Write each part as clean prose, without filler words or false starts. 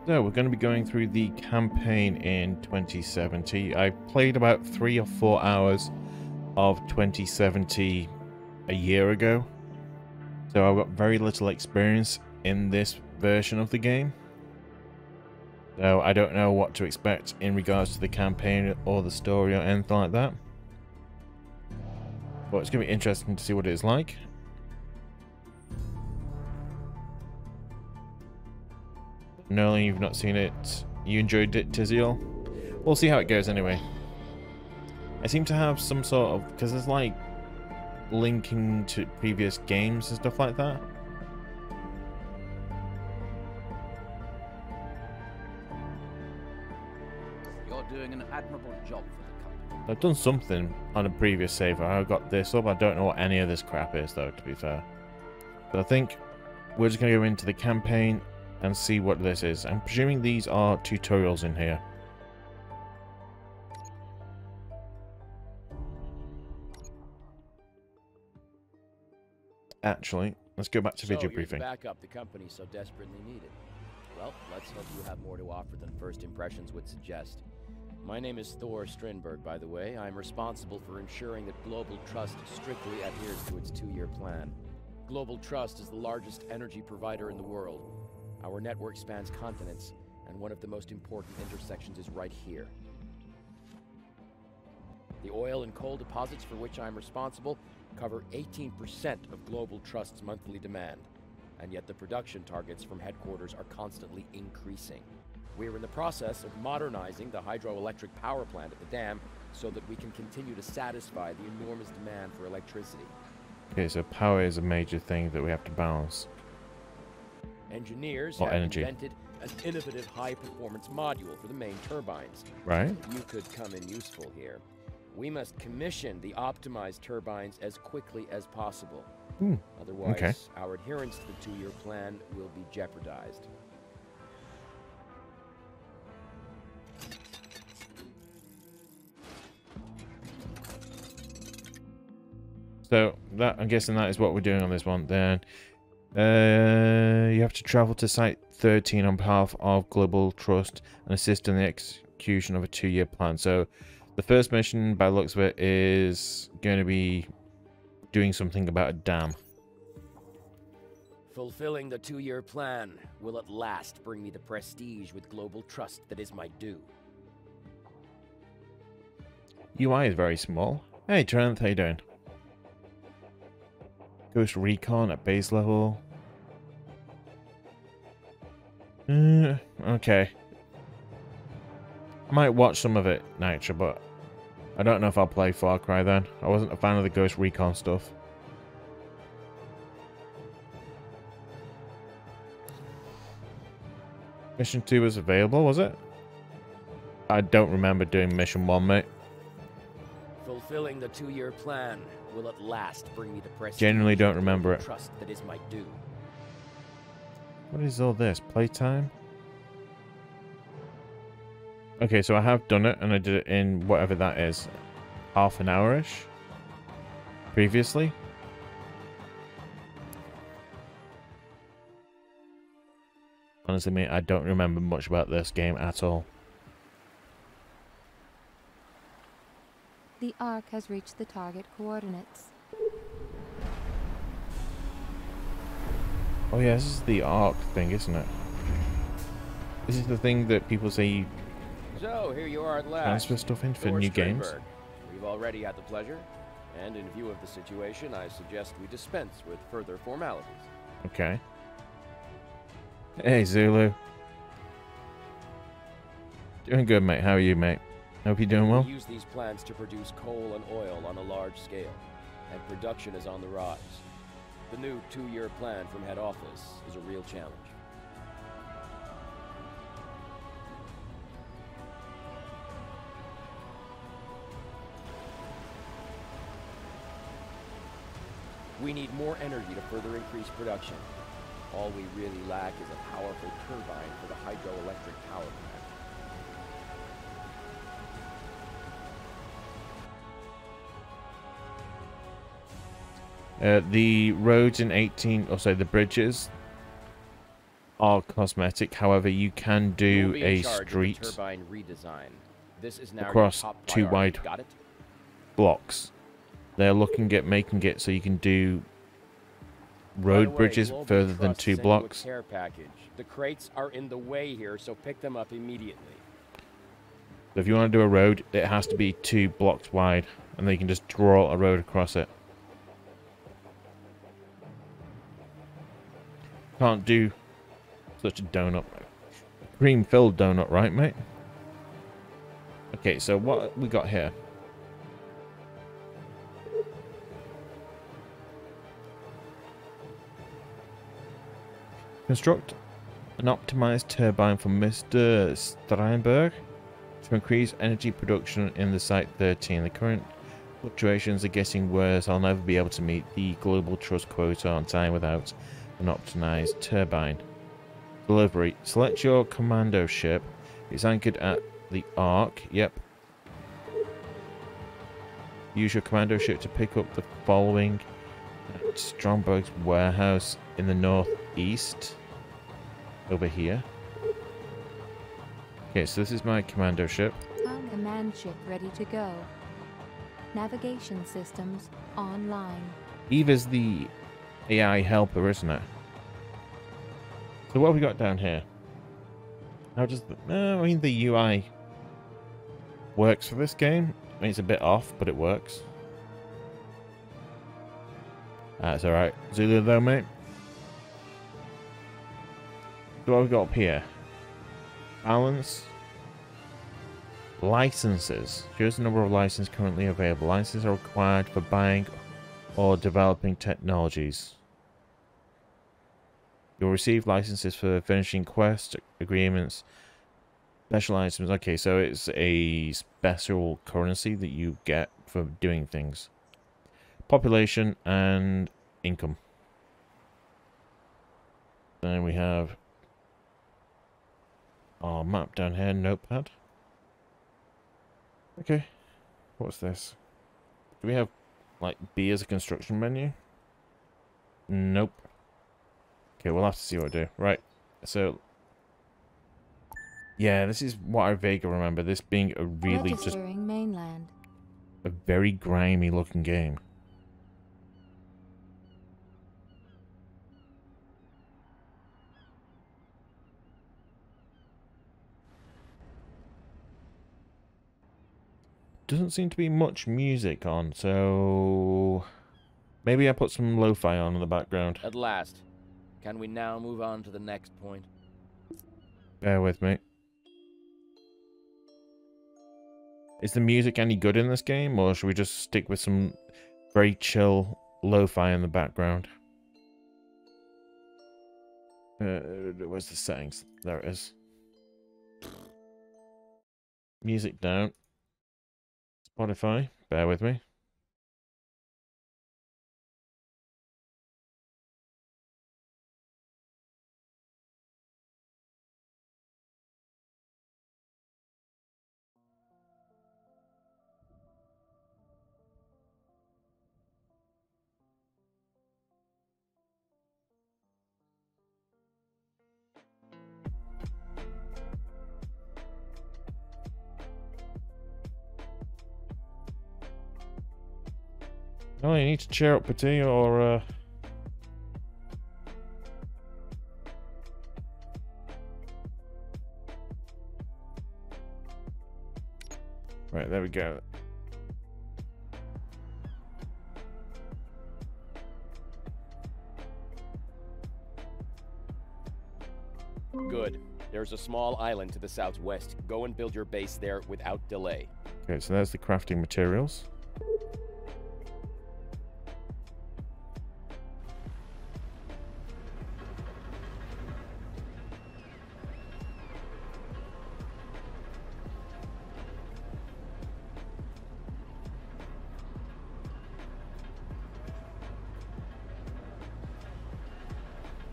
So we're going to be going through the campaign in 2070. I played about 3 or 4 hours of 2070 a year ago. So I've got very little experience in this version of the game. So I don't know what to expect in regards to the campaign or the story or anything like that. But it's going to be interesting to see what it is like. Knowing you've not seen it, you enjoyed it, Tiziel? We'll see how it goes anyway. I seem to have some sort of, because there's like linking to previous games and stuff like that. You're doing an admirable job for the company. I've done something on a previous save. I got this up. I don't know what any of this crap is, though, to be fair. But I think we're just going to go into the campaign and see what this is. I'm presuming these are tutorials in here. Actually, let's go back to video briefing. Back up the company so desperately needed. Well, let's hope you have more to offer than first impressions would suggest. My name is c.o.r.e Strindberg, by the way. I'm responsible for ensuring that Global Trust strictly adheres to its 2-year plan. Global Trust is the largest energy provider in the world. Our network spans continents, and one of the most important intersections is right here. The oil and coal deposits for which I'm responsible cover 18% of Global Trust's monthly demand, and yet the production targets from headquarters are constantly increasing. We're in the process of modernizing the hydroelectric power plant at the dam so that we can continue to satisfy the enormous demand for electricity. Okay, so power is a major thing that we have to balance. Engineers have invented an innovative high-performance module for the main turbines. Right. You could come in useful here. We must commission the optimized turbines as quickly as possible. Otherwise, our adherence to the 2-year plan will be jeopardized. So that, I'm guessing that is what we're doing on this one. Then you have to travel to Site 13 on behalf of Global Trust and assist in the execution of a 2-year plan. So the first mission, by the looks of it, is going to be doing something about a dam. Fulfilling the 2-year plan will at last bring me the prestige with Global Trust that is my due. UI is very small. Hey, Trent, how you doing? Ghost Recon at base level. Okay. Might watch some of it, Nitra, but I don't know if I'll play Far Cry then. I wasn't a fan of the Ghost Recon stuff. Mission 2 was available, was it? I don't remember doing Mission 1, mate. Fulfilling the 2-year plan will at last bring me the prestige. Genuinely don't remember it. Trust that is my due. What is all this? Playtime? Okay, so I have done it, and I did it in whatever that is. Half an hour-ish? Previously? Honestly, mate, I don't remember much about this game at all. The Ark has reached the target coordinates. Oh yeah, this is the Ark thing, isn't it? This is the thing that people say So, here you are at last. transfer stuff in for new games. We've already had the pleasure, and in view of the situation, I suggest we dispense with further formalities. Okay. Hey, Zulu. Doing good, mate. How are you, mate? Hope you're doing well. We use these plants to produce coal and oil on a large scale, and production is on the rise. The new 2-year plan from head office is a real challenge. We need more energy to further increase production. All we really lack is a powerful turbine for the hydroelectric power plant. The roads in 18, or sorry, the bridges are cosmetic. However, you can You will do be a in charge of the street turbine redesign. This is now your across top 2 priority. wide Got it? blocks. They're looking at making it so you can do By the road way, bridges Global further than Trust 2 sent you a blocks. care package. The crates are in the way here, so pick them up immediately. So if you want to do a road, it has to be 2 blocks wide, and then you can just draw a road across it. Can't do such a donut. Cream-filled donut, right, mate? Okay, so what we got here? Construct an optimized turbine for Mr. Steinberg to increase energy production in the Site 13. The current fluctuations are getting worse. I'll never be able to meet the global trust quota on time without an optimized turbine. Delivery. Select your commando ship. It's anchored at the Ark. Yep. Use your commando ship to pick up the following at Stromberg's warehouse in the northeast. Over here. Okay, so this is my commando ship. Command ship ready to go. Navigation systems online. Eve is the AI helper, isn't it? So what have we got down here? How does the... I mean, the UI works for this game. I mean, it's a bit off, but it works. That's alright. Zulu though, mate. So what have we got up here? Balance. Licenses. Here's the number of licenses currently available. Licenses are required for buying or developing technologies. You'll receive licenses for finishing quests, agreements, special items. Okay, so it's a special currency that you get for doing things. Population and income. Then we have our map down here, notepad. Okay, what's this? Do we have, like, B as a construction menu? Nope. Okay, we'll have to see what I do. Right, so... yeah, this is what I vaguely remember. This being a really just... Registering mainland. a very grimy looking game. Doesn't seem to be much music on, so... maybe I put some lo-fi on in the background. At last. Can we now move on to the next point? Bear with me. Is the music any good in this game, or should we just stick with some very chill lo-fi in the background? Where's the settings? There it is. Music down. Spotify, bear with me. Oh, you need to cheer up, Petit, or right, there we go. Good. There's a small island to the southwest. Go and build your base there without delay. Okay, so there's the crafting materials.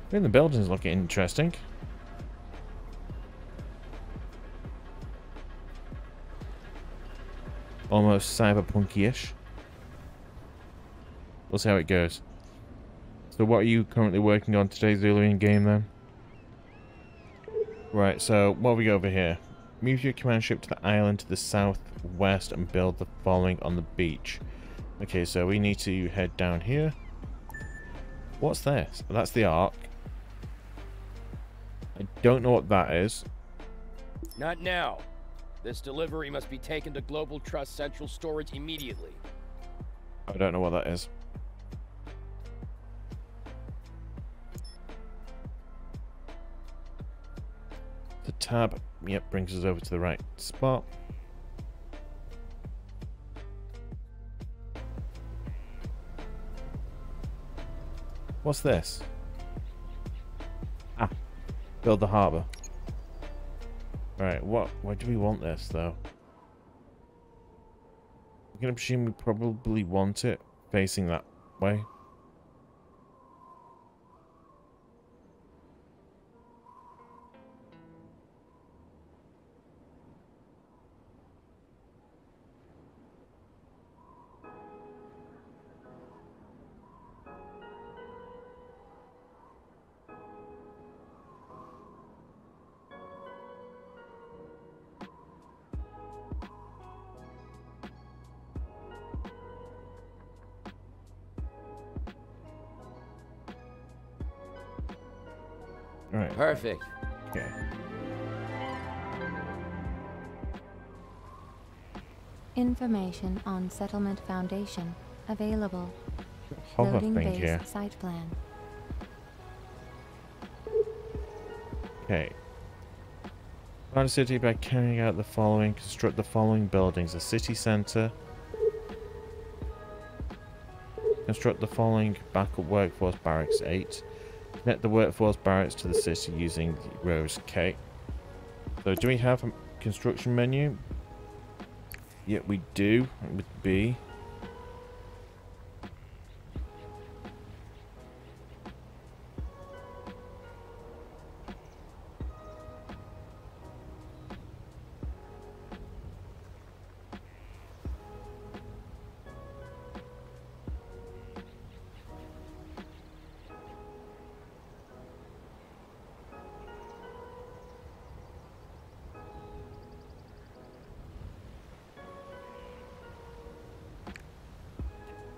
I mean, the building's looking interesting. Almost cyberpunk-ish. We'll see how it goes. So what are you currently working on today, Zulu, in game then? Right, so what have we got over here? Move your command ship to the island to the southwest and build the following on the beach. Okay, so we need to head down here. What's this? That's the Ark. I don't know what that is. Not now. This delivery must be taken to Global Trust Central Storage immediately. I don't know what that is. The tab, yep, brings us over to the right spot. What's this? Ah, build the harbour. Right, why do we want this though? I'm gonna presume we probably want it facing that way. Right. Perfect. Okay. Information on Settlement Foundation available. Hover Loading thing base here. site plan. Okay. Found a city by carrying out the following. Construct the following buildings. A city centre. Construct the following backup workforce barracks 8. Connect the workforce barracks to the city using rows K. So do we have a construction menu? Yeah, we do. With B.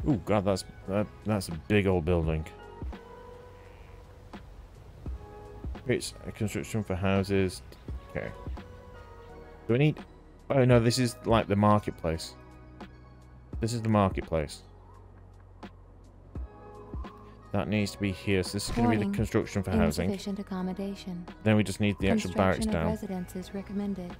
Oh god, that's a big old building. It's a construction for houses. Okay. Do we need? Oh no, this is like the marketplace. This is the marketplace. That needs to be here. So this is going to be the construction for housing. Insufficient accommodation. Then we just need the actual barracks Construction of down. residences recommended.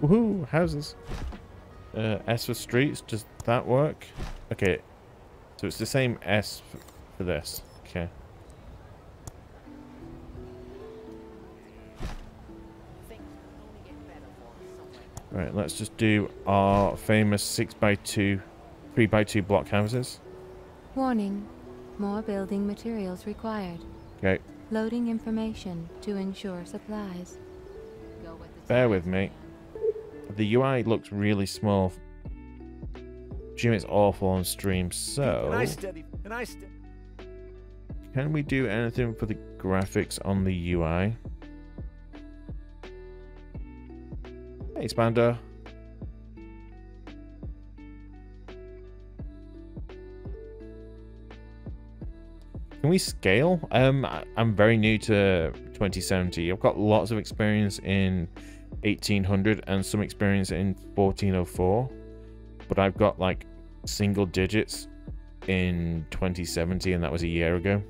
Woohoo! Houses. S for streets. Does that work? Okay. So it's the same S for this. Okay. Right. Let's just do our famous 6x2, 3x2 block houses. Warning. More building materials required. Okay. Loading information to ensure supplies. Bear with me. The UI looks really small. Jim, it's awful on stream, so... Can we do anything for the graphics on the UI? Hey, Spander. Can we scale? I'm very new to 2070. I've got lots of experience in 1800 and some experience in 1404, but I've got like single digits in 2070, and that was a year ago.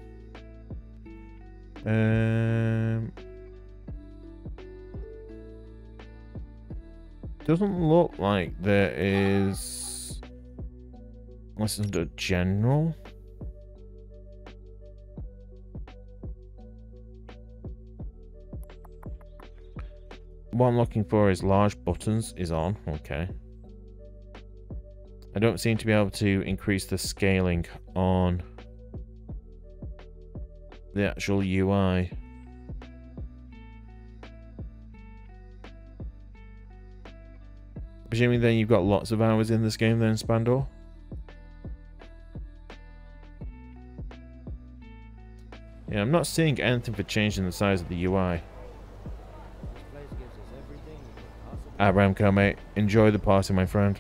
Doesn't look like there is, unless it's under general. What I'm looking for is large buttons is on. Okay. I don't seem to be able to increase the scaling on the actual UI. Presuming then you've got lots of hours in this game then, Spandor? Yeah, I'm not seeing anything for changing the size of the UI. Ramco, mate. Enjoy the party, my friend.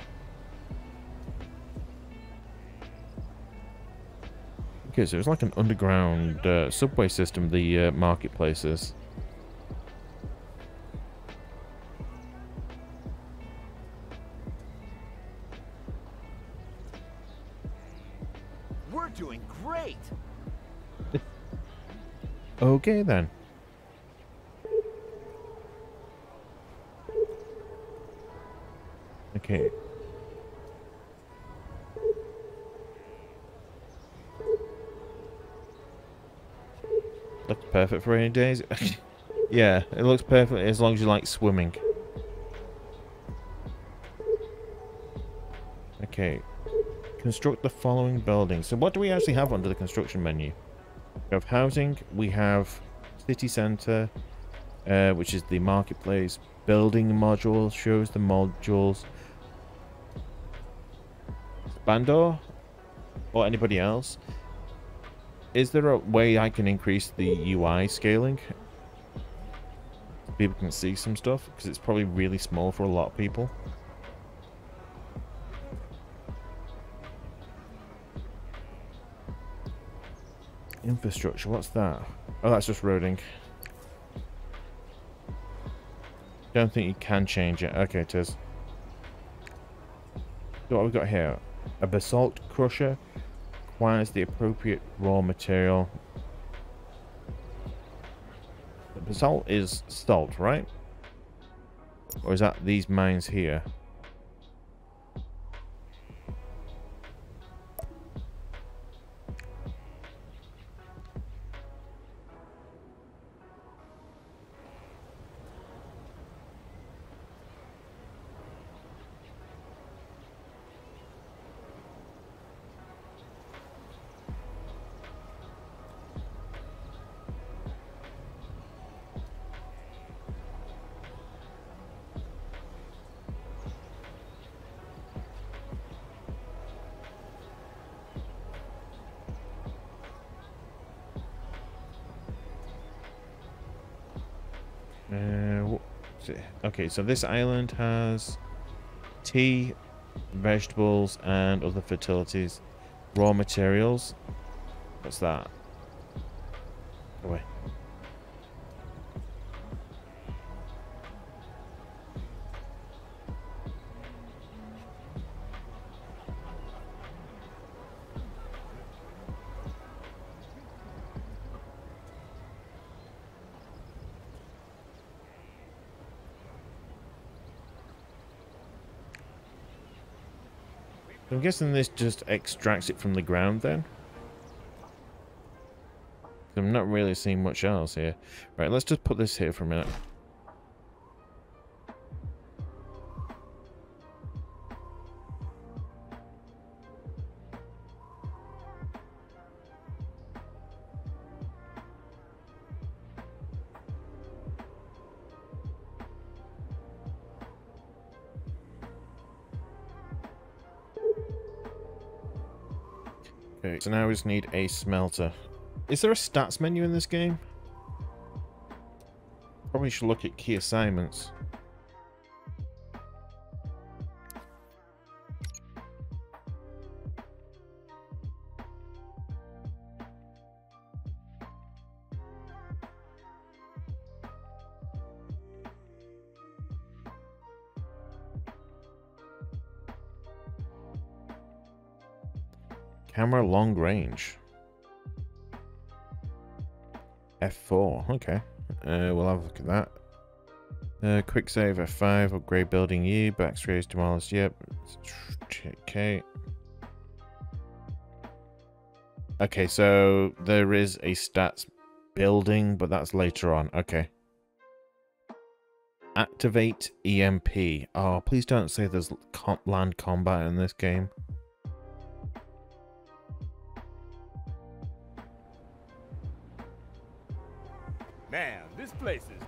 Okay, so it's like an underground subway system, the marketplaces. We're doing great. Okay, then. Okay. Looks perfect for rainy days. Yeah, it looks perfect as long as you like swimming. Okay. Construct the following buildings. So what do we actually have under the construction menu? We have housing, we have city centre, which is the marketplace. Building module shows the modules. Spandor? Or anybody else? Is there a way I can increase the UI scaling? So people can see some stuff? Because it's probably really small for a lot of people. Infrastructure, what's that? Oh, that's just roading. Don't think you can change it. Okay, it is. So what have we got here? A basalt crusher requires the appropriate raw material. The basalt is salt, right? Or is that these mines here? Okay, so this island has tea, vegetables, and other fertilities. Raw materials. What's that? Go away. I'm guessing this just extracts it from the ground then? I'm not really seeing much else here. Right, let's just put this here for a minute. Okay, so now we just need a smelter. Is there a stats menu in this game? Probably should look at key assignments. Camera long range. F4, okay. We'll have a look at that. Quick save F5, upgrade building E, backspace demolish, yep. Okay. Okay, so there is a stats building, but that's later on. Okay. Activate EMP. Oh, please don't say there's land combat in this game. Man, this place is...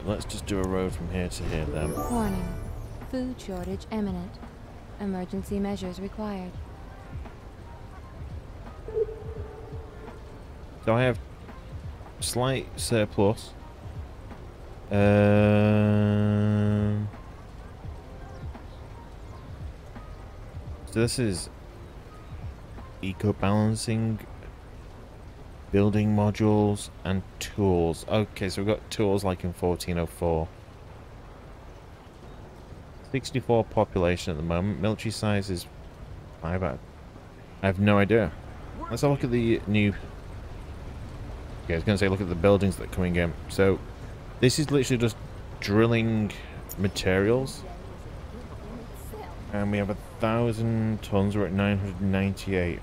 Right, let's just do a road from here to here then. Warning. Food shortage imminent. Emergency measures required. So I have slight surplus. So this is eco-balancing, building modules, and tools. Okay, so we've got tools like in 1404. 64 population at the moment. Military size is 5 out. I have no idea. Let's have a look at the new... Okay, I was going to say look at the buildings that are coming in. So, this is literally just drilling materials. And we have 1,000 tons. We're at 998.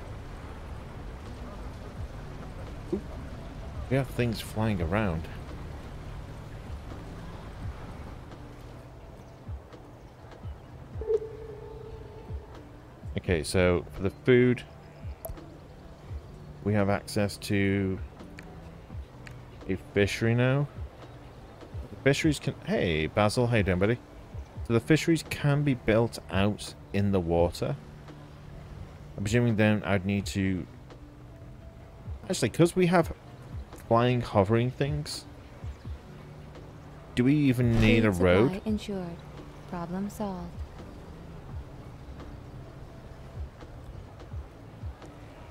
Ooh. We have things flying around. Okay, so for the food, we have access to a fishery now. The fisheries can... Hey, Basil, how you doing, buddy? So the fisheries can be built out in the water. I'm presuming then I'd need to... Actually, because we have flying, hovering things, do we even need a road? Supply ensured. Problem solved.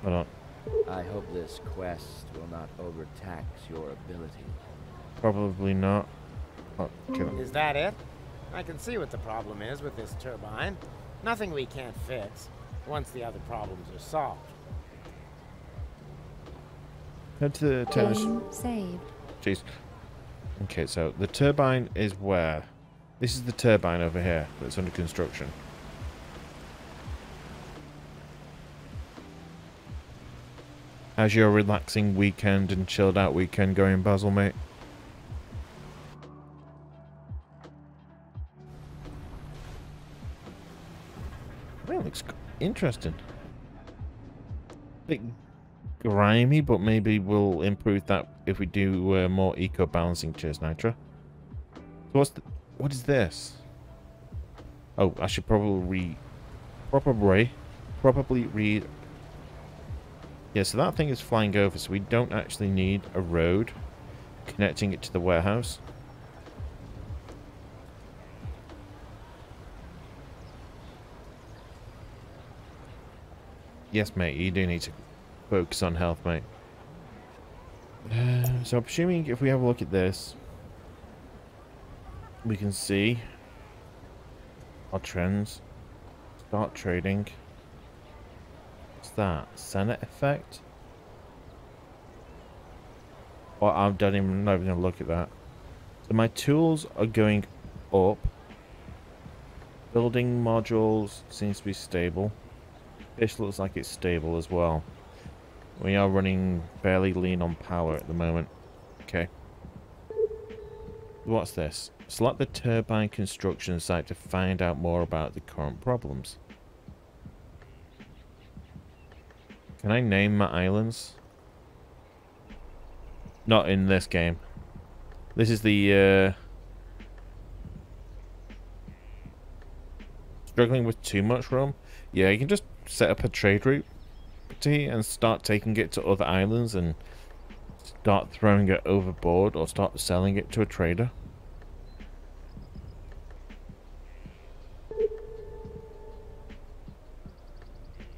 Hold on. I hope this quest will not overtax your ability. Probably not. Oh, okay. Is that it? I can see what the problem is with this turbine. Nothing we can't fix once the other problems are solved. Head to the tennis. Game saved. Jeez. Okay, so the turbine is where? This is the turbine over here that's under construction. How's your relaxing weekend and chilled out weekend going, Basil, mate? Well, looks interesting. Bit grimy, but maybe we'll improve that if we do more eco-balancing. Cheers, Nitra. So what is this? Oh, I should probably read. Yeah, so that thing is flying over, so we don't actually need a road connecting it to the warehouse. Yes, mate, you do need to focus on health, mate. So I'm assuming if we have a look at this, we can see our trends. Start trading. What's that? Senate effect? Well, I'm not even going to look at that. So my tools are going up. Building modules seems to be stable. Fish looks like it's stable as well. We are running fairly lean on power at the moment. Okay. What's this? Select the turbine construction site to find out more about the current problems. Can I name my islands? Not in this game. This is the struggling with too much room. Yeah, you can just set up a trade route and start taking it to other islands and start throwing it overboard or start selling it to a trader.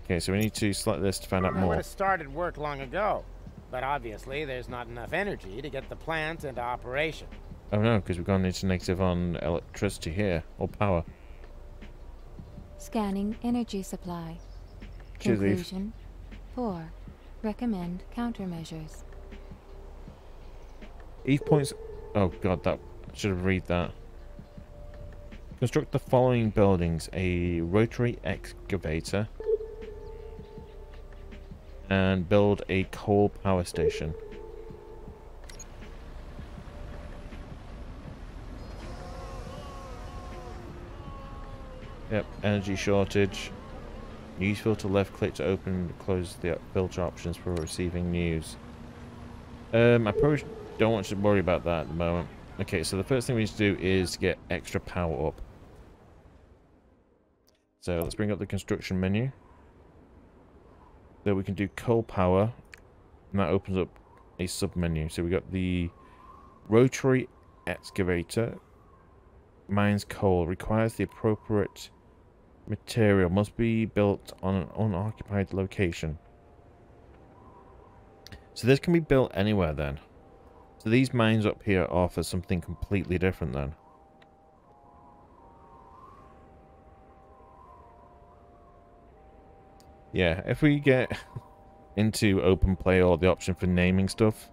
Okay, so we need to select this to find out I would more. have started work long ago, but obviously there's not enough energy to get the plant into operation. Oh no, because we've gone into negative on electricity here, or power. Scanning energy supply. Cheers, Eve. Conclusion. 4. Recommend countermeasures. Eve points... Oh god, that... I should have read that. Construct the following buildings. A rotary excavator. And build a coal power station. Yep, energy shortage. News filter left click to open and close the filter options for receiving news. I probably don't want to worry about that at the moment. Okay, so the first thing we need to do is get extra power up. So let's bring up the construction menu. So we can do coal power, and that opens up a sub-menu. So we got the rotary excavator, mines coal, requires the appropriate material, must be built on an unoccupied location. So this can be built anywhere then. So these mines up here offer something completely different then. Yeah, if we get into open play or the option for naming stuff,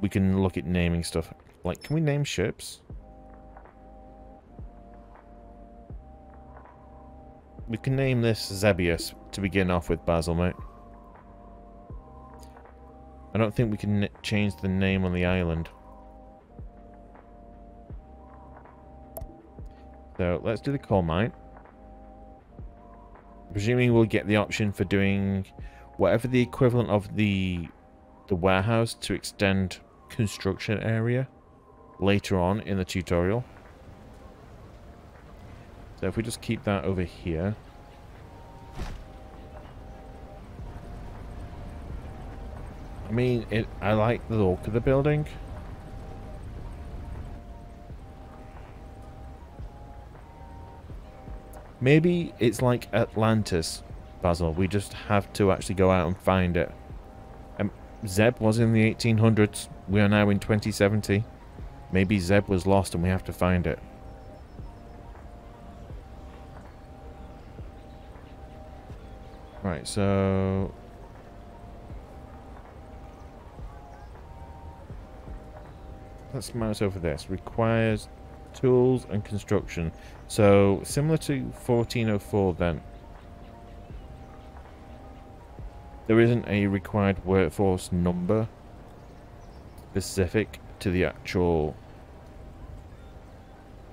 we can look at naming stuff. Like, can we name ships? We can name this Zebius to begin off with, Basil, mate. I don't think we can change the name on the island. So, let's do the coal mine. Presuming we'll get the option for doing whatever the equivalent of the warehouse to extend construction area later on in the tutorial. So if we just keep that over here. I mean, I like the look of the building. Maybe it's like Atlantis, Basil. We just have to actually go out and find it. Zeb was in the 1800s. We are now in 2070. Maybe Zeb was lost and we have to find it. Right, so... let's mouse over this. Requires tools and construction. So, similar to 1404 then. There isn't a required workforce number specific to the actual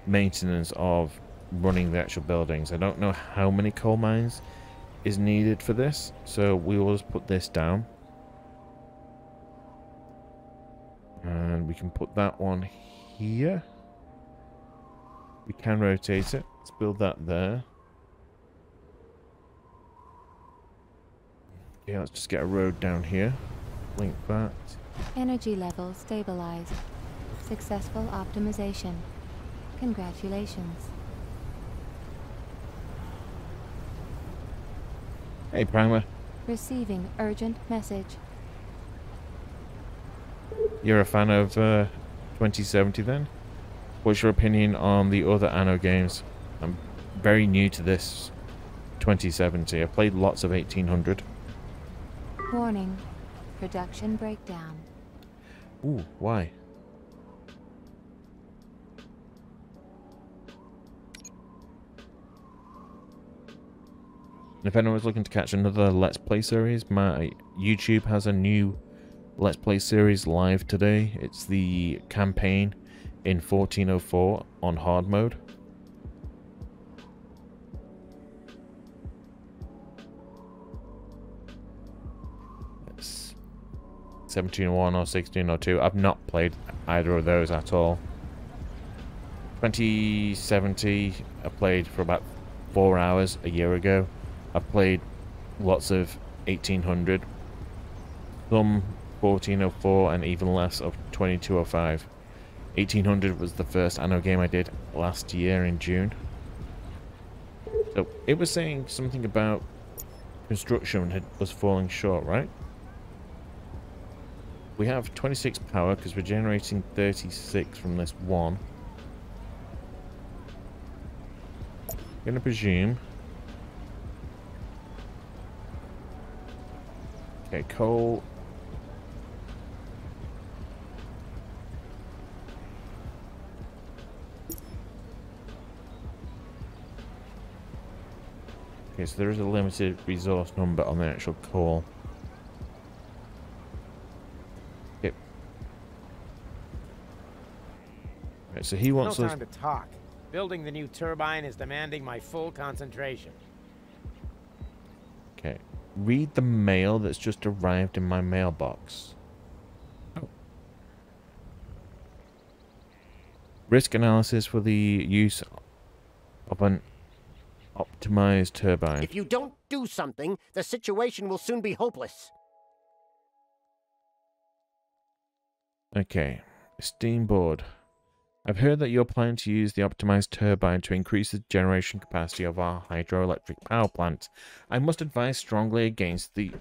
maintenance of running the actual buildings. I don't know how many coal mines is needed for this, so we will just put this down. And we can put that one here. We can rotate it. Let's build that there. Okay, let's just get a road down here. Link that. Energy level stabilized. Successful optimization. Congratulations. Hey, Primer. Receiving urgent message. You're a fan of 2070 then? What's your opinion on the other Anno games? I'm very new to this 2070. I played lots of 1800. Warning. Production breakdown. Ooh, why? If anyone's looking to catch another Let's Play series, my YouTube has a new Let's Play series live today. It's the campaign in 1404 on hard mode. It's 1701 or 1602. I've not played either of those at all. 2070, I played for about 4 hours a year ago. I've played lots of 1800, some 1404, and even less of 2205. 1800 was the first Anno game I did last year in June. So it was saying something about construction was falling short, right? We have 26 power because we're generating 36 from this one. I'm going to presume. Okay, coal. Okay, so there is a limited resource number on the actual coal. Okay. Right, so he wants no us... time to talk. Building the new turbine is demanding my full concentration. Okay. Read the mail that's just arrived in my mailbox. Oh. Risk analysis for the use of an optimized turbine. If you don't do something, the situation will soon be hopeless. Okay. Steam board. I've heard that you're planning to use the optimized turbine to increase the generation capacity of our hydroelectric power plant. I must advise strongly against it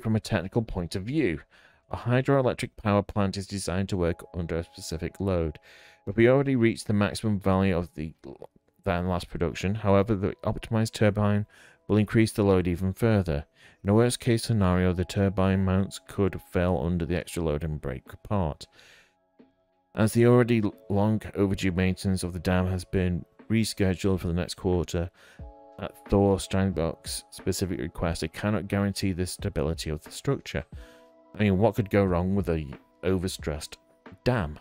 from a technical point of view. A hydroelectric power plant is designed to work under a specific load. But we already reached the maximum value of than last production. However, the optimized turbine will increase the load even further. In a worst case scenario, the turbine mounts could fail under the extra load and break apart. As the already long overdue maintenance of the dam has been rescheduled for the next quarter, at c.o.r.e Steinbock's specific request, I cannot guarantee the stability of the structure. I mean, what could go wrong with a overstressed dam?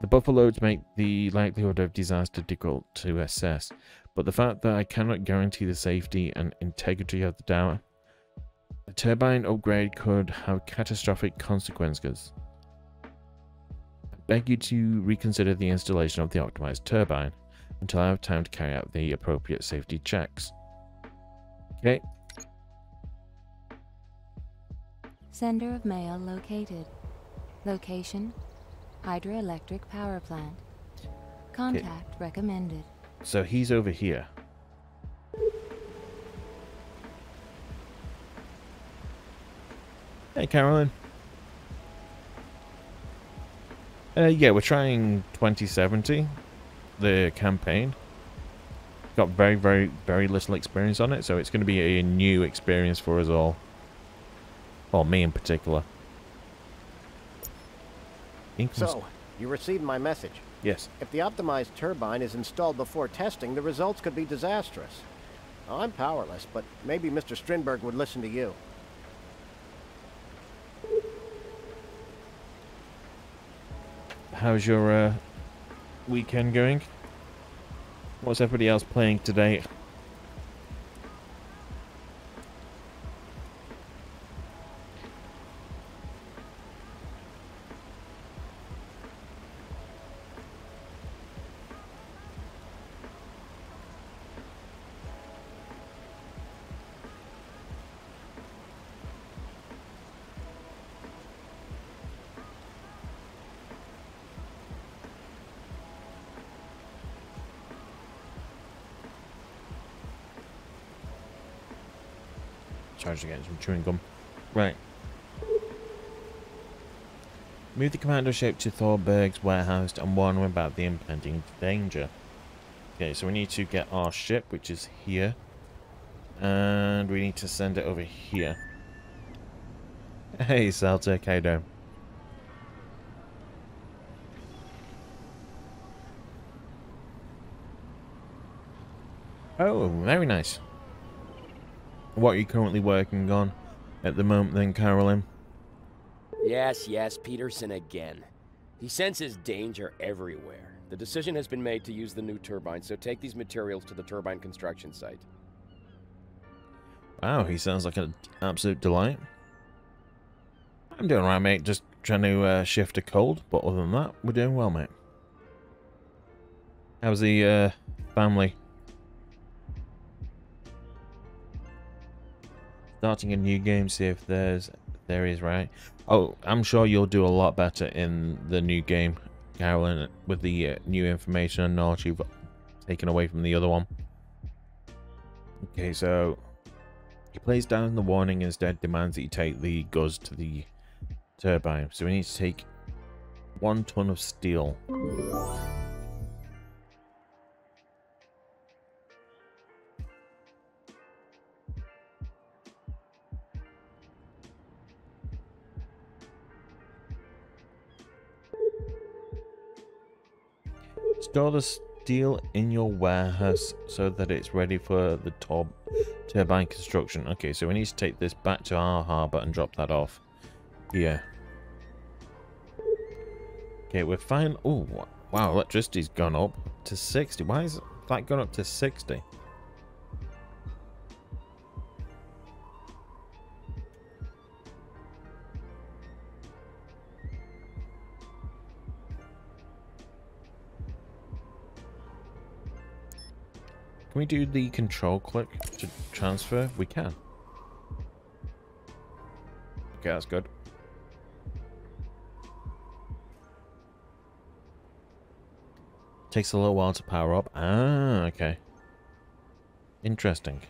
The buffer loads make the likelihood of disaster difficult to assess, but the fact that I cannot guarantee the safety and integrity of the dam, a turbine upgrade could have catastrophic consequences. I beg you to reconsider the installation of the optimized turbine until I have time to carry out the appropriate safety checks. Okay. Sender of mail located. Location: hydroelectric power plant. Contact recommended. So he's over here. Hey, Carolyn. Yeah, we're trying 2070, the campaign. Got very, very, very little experience on it, so it's going to be a new experience for us all. Well, me in particular. So, you received my message. Yes. If the optimized turbine is installed before testing, the results could be disastrous. I'm powerless, but maybe Mr. Strindberg would listen to you. How's your weekend going? What's everybody else playing today? Charged against some chewing gum. Right. Move the commando ship to Thorberg's warehouse and warn him about the impending danger. Okay, so we need to get our ship, which is here. And we need to send it over here. Hey, Celtic, how you doing? Oh, very nice. What are you currently working on at the moment then, Carolyn? Yes, Peterson again. He senses danger everywhere. The decision has been made to use the new turbine, so take these materials to the turbine construction site. Wow, he sounds like an absolute delight. I'm doing alright, mate. Just trying to shift a cold, but other than that, we're doing well, mate. How's the family? Starting a new game, see if there is, right? Oh, I'm sure you'll do a lot better in the new game, Carolyn, with the new information and knowledge you've taken away from the other one. Okay, so he plays down the warning and instead demands that you take the goods to the turbine. So we need to take 1 ton of steel. Store the steel in your warehouse so that it's ready for the turbine construction. Okay, so we need to take this back to our harbour and drop that off here. Okay, we're fine. Oh, wow, electricity's gone up to 60. Why is that gone up to 60? we do the control click to transfer? We can. Okay, that's good. Takes a little while to power up. Ah, okay. Interesting.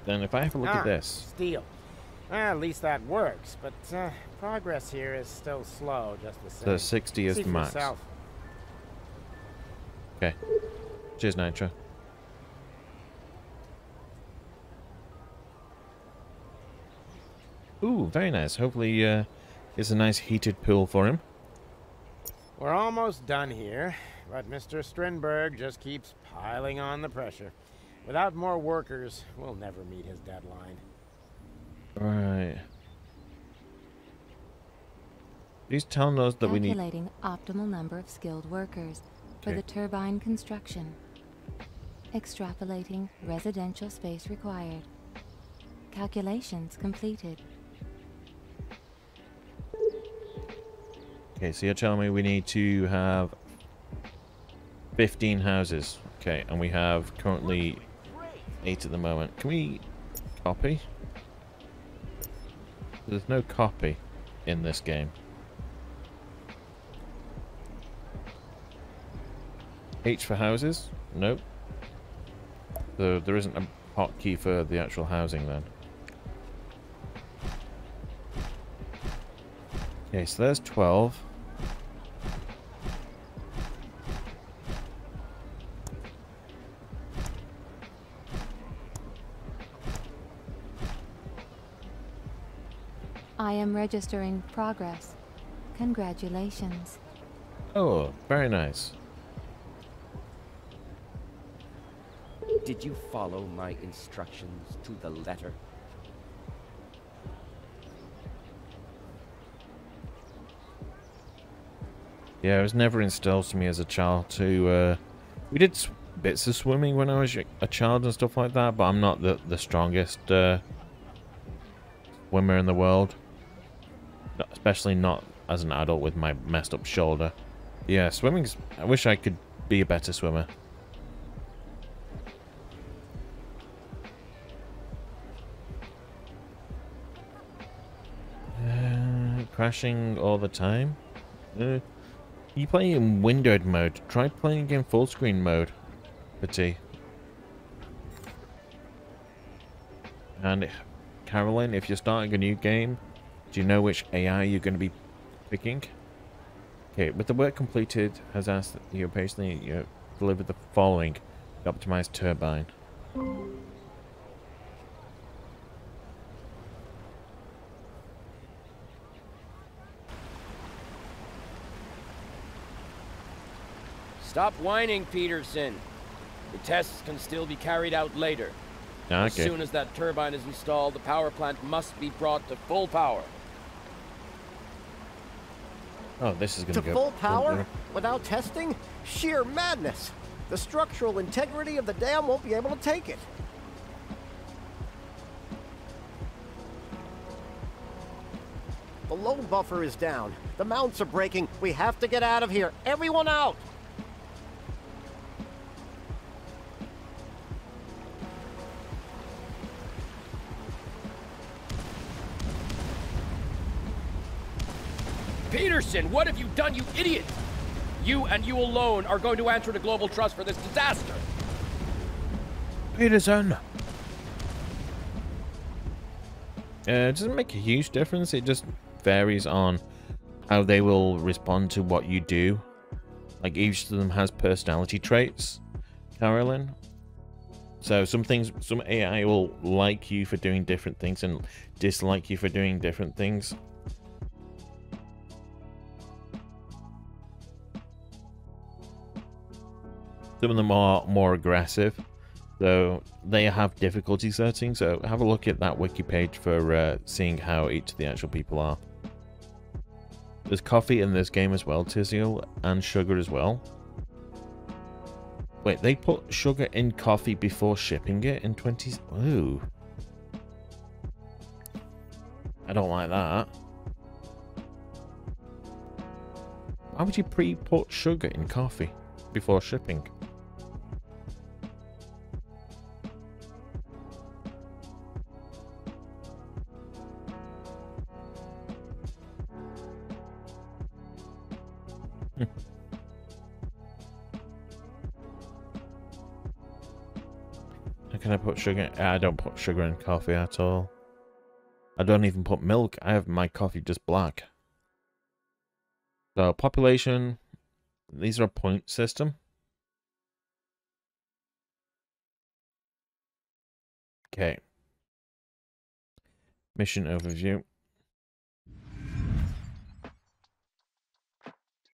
Then if I have a look at this. Steel. Well, at least that works, but progress here is still slow, just the same. So 60 is See the for max. yourself. Okay. Cheers, Nitro. Ooh, very nice. Hopefully, it's a nice heated pool for him. We're almost done here, but Mr. Strindberg just keeps piling on the pressure. Without more workers, we'll never meet his deadline. Right. He's telling us that we need... Calculating optimal number of skilled workers for Okay. the turbine construction. Extrapolating residential space required. Calculations completed. Okay, so you're telling me we need to have 15 houses. Okay, and we have currently 8 at the moment. Can we copy? There's no copy in this game. H for houses? Nope. So there isn't a hotkey for the actual housing then. Okay, so there's 12. I am registering progress. Congratulations. Oh, very nice. Did you follow my instructions to the letter? Yeah, it was never instilled to me as a child to, we did bits of swimming when I was a child and stuff like that, but I'm not the strongest, swimmer in the world. Especially not as an adult with my messed up shoulder. Yeah, swimming's... I wish I could be a better swimmer. Crashing all the time? You play in windowed mode. Try playing in full screen mode. Pity. And Carolyn, if you're starting a new game, do you know which AI you're going to be picking? Okay, with the work completed, has asked that you patiently deliver the following: the optimized turbine. Stop whining, Peterson. The tests can still be carried out later. Ah, As okay. soon as that turbine is installed, the power plant must be brought to full power. Oh, this is going To go... full power? Without testing? Sheer madness. The structural integrity of the dam won't be able to take it. The load buffer is down. The mounts are breaking. We have to get out of here. Everyone out! Peterson, what have you done, you idiot? You and you alone are going to answer to Global Trust for this disaster. Peterson! It doesn't make a huge difference. It just varies on how they will respond to what you do. Like, each of them has personality traits, Carolyn. So some AI will like you for doing different things and dislike you for doing different things. Some of them are more aggressive, so they have difficulty settings. So have a look at that wiki page for seeing how each of the actual people are. There's coffee in this game as well, Tiziel, and sugar as well. Wait, they put sugar in coffee before shipping it in 20... Ooh. I don't like that. Why would you pre-put sugar in coffee before shipping? can I put sugar? I don't put sugar in coffee at all. I don't even put milk. I have my coffee just black. So population, these are a point system. Okay. Mission overview.